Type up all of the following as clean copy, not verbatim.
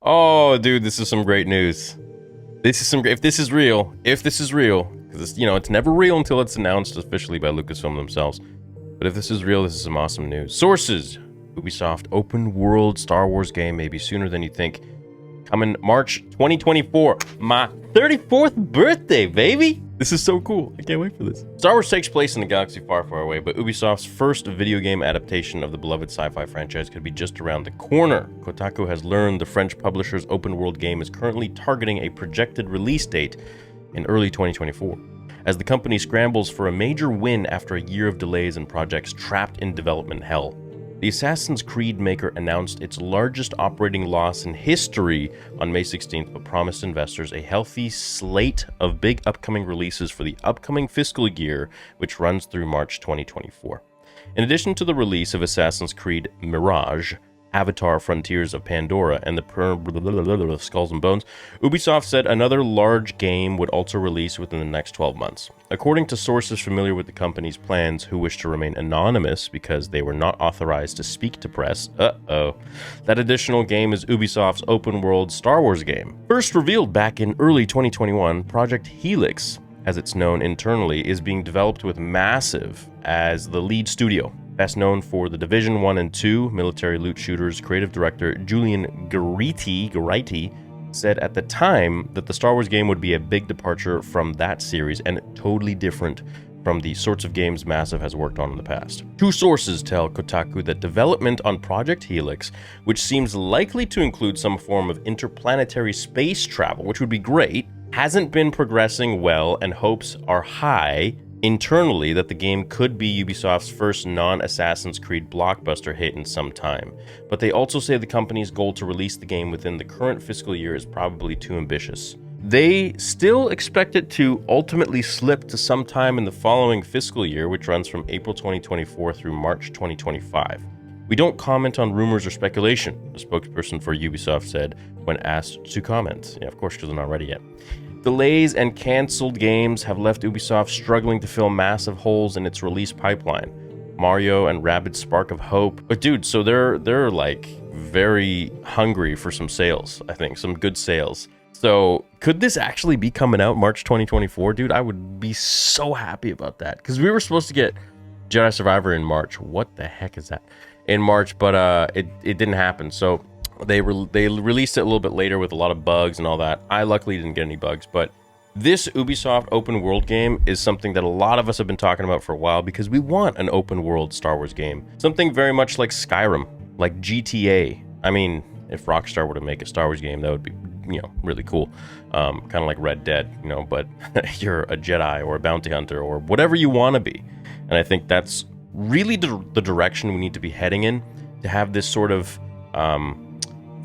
Oh, dude, this is some great news. This is some. If this is real, because it's never real until it's announced officially by Lucasfilm themselves. But if this is real, this is some awesome news. Sources: Ubisoft open world Star Wars game maybe sooner than you think. Coming March 2024, my 34th birthday, baby! This is so cool. I can't wait for this. Star Wars takes place in a galaxy far, far away, but Ubisoft's first video game adaptation of the beloved sci-fi franchise could be just around the corner. Kotaku has learned the French publisher's open-world game is currently targeting a projected release date in early 2024, as the company scrambles for a major win after a year of delays and projects trapped in development hell. The Assassin's Creed maker announced its largest operating loss in history on May 16th, but promised investors a healthy slate of big upcoming releases for the upcoming fiscal year, which runs through March 2024. In addition to the release of Assassin's Creed Mirage, Avatar: Frontiers of Pandora, and the Skulls and Bones, Ubisoft said another large game would also release within the next 12 months. According to sources familiar with the company's plans who wish to remain anonymous because they were not authorized to speak to press, that additional game is Ubisoft's open-world Star Wars game. First revealed back in early 2021, Project Helix, as it's known internally, is being developed with Massive as the lead studio. Best known for The Division 1 and 2 military loot shooters, creative director Julian Garretti said at the time that the Star Wars game would be a big departure from that series and totally different from the sorts of games Massive has worked on in the past. Two sources tell Kotaku that development on Project Helix, which seems likely to include some form of interplanetary space travel, which would be great, hasn't been progressing well, and hopes are high internally that the game could be Ubisoft's first non-Assassin's Creed blockbuster hit in some time. But they also say the company's goal to release the game within the current fiscal year is probably too ambitious. They still expect it to ultimately slip to sometime in the following fiscal year, which runs from April 2024 through March 2025. We don't comment on rumors or speculation, a spokesperson for Ubisoft said when asked to comment. Yeah, of course, because they're not ready yet. Delays and cancelled games have left Ubisoft struggling to fill massive holes in its release pipeline. Mario and Rabbids Spark of Hope. But dude, so they're like very hungry for some sales, I think, some good sales. So could this actually be coming out March 2024? Dude, I would be so happy about that. Because we were supposed to get Jedi Survivor in March. What the heck is that? In March, but it didn't happen. So they released it a little bit later with a lot of bugs and all that. I luckily didn't get any bugs, but this Ubisoft open world game is something that a lot of us have been talking about for a while because we want an open world Star Wars game. Something very much like Skyrim, like GTA. I mean, if Rockstar were to make a Star Wars game, that would be, really cool. Kind of like Red Dead, but you're a Jedi or a bounty hunter or whatever you want to be. And I think that's really the direction we need to be heading in, to have this sort of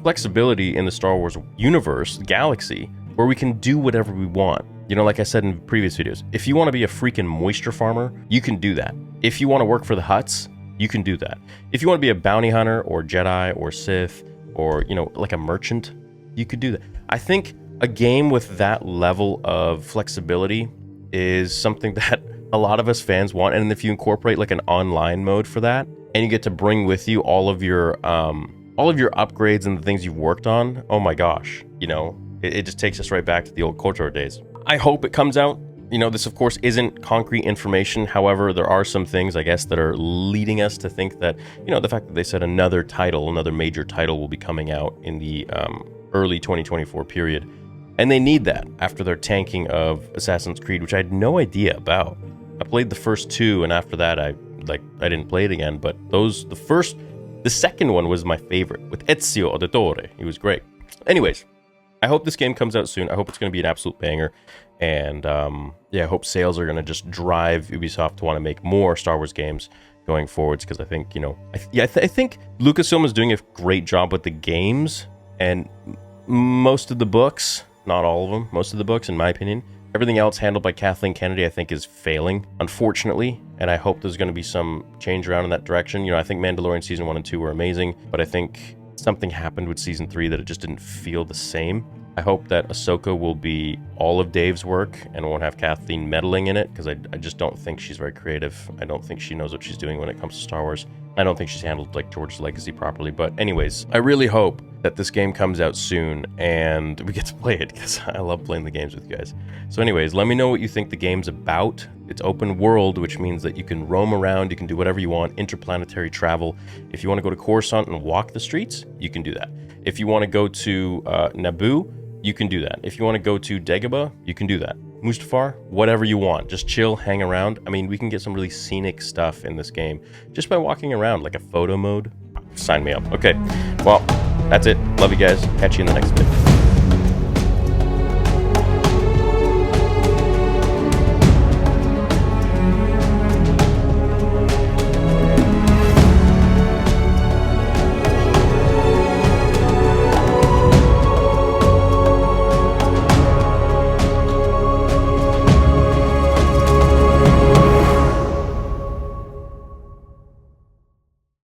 flexibility in the Star Wars universe, galaxy, where we can do whatever we want. Like I said in previous videos, if you want to be a freaking moisture farmer, you can do that. If you want to work for the Hutts, you can do that. If you want to be a bounty hunter or Jedi or Sith or, like a merchant, you could do that. I think a game with that level of flexibility is something that a lot of us fans want. And if you incorporate like an online mode for that, and you get to bring with you all of your upgrades and the things you've worked on, oh my gosh, it just takes us right back to the old KOTOR days. I hope it comes out. This of course isn't concrete information. However, there are some things, I guess, that are leading us to think that, the fact that they said another major title will be coming out in the early 2024 period. And they need that after their tanking of Assassin's Creed, which I had no idea about. I played the first two, and after that, I didn't play it again. But the second one was my favorite, with Ezio Auditore. He was great. Anyways, I hope this game comes out soon. I hope it's going to be an absolute banger. And I hope sales are going to just drive Ubisoft to want to make more Star Wars games going forwards. Because I think, I think Lucasfilm is doing a great job with the games. And most of the books, not all of them, most of the books, in my opinion, everything else handled by Kathleen Kennedy, I think, is failing, unfortunately, and I hope there's going to be some change around in that direction. I think Mandalorian Season 1 and 2 were amazing, but I think something happened with Season 3 that it just didn't feel the same. I hope that Ahsoka will be all of Dave's work and won't have Kathleen meddling in it, because I just don't think she's very creative. I don't think she knows what she's doing when it comes to Star Wars. I don't think she's handled like George's Legacy properly. But anyways, I really hope that this game comes out soon and we get to play it, because I love playing the games with you guys. So anyways, let me know what you think the game's about. It's open world, which means that you can roam around, you can do whatever you want, interplanetary travel. If you want to go to Coruscant and walk the streets, you can do that. If you want to go to Naboo, you can do that. If you want to go to Dagobah, you can do that. Mustafar, whatever you want. Just chill, hang around. I mean, we can get some really scenic stuff in this game just by walking around, like a photo mode. Sign me up. Okay, well, that's it. Love you guys. Catch you in the next video.